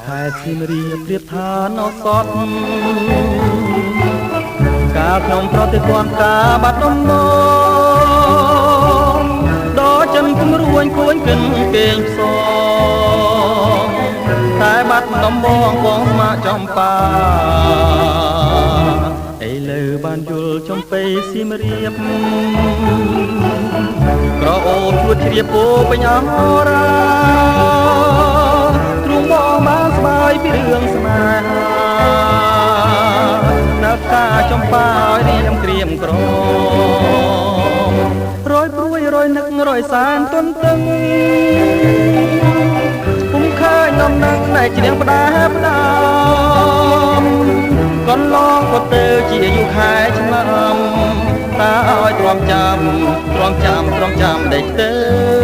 ខែសៀមរាបប្រៀបថានៅសតកាលខ្ញុំប្រតិគាំការបាត់ដំបងដល់ចិនគំរួញគួញគិនគេងផ្សងតែបាត់ដំបងបងស្មាចំបាឥឡូវបានយល់ចំបៃសៀមរាបក្រអូបជួតជ្រាបពោពេញអរាទ្រុងបងបានស្បាយពីរឿងស្នេហានៅកាចំបាឲ្យរៀមក្រៀមក្ររយព្រួយរយនឹករយសានទន្ទឹងពុំឃើញនំនឹងតែជ្រៀងផ្ដាផ្ដាំកន្លងក៏ទៅជាយូរខែឆ្នាំតាឲ្យទ្រាំចាំដេកទៅ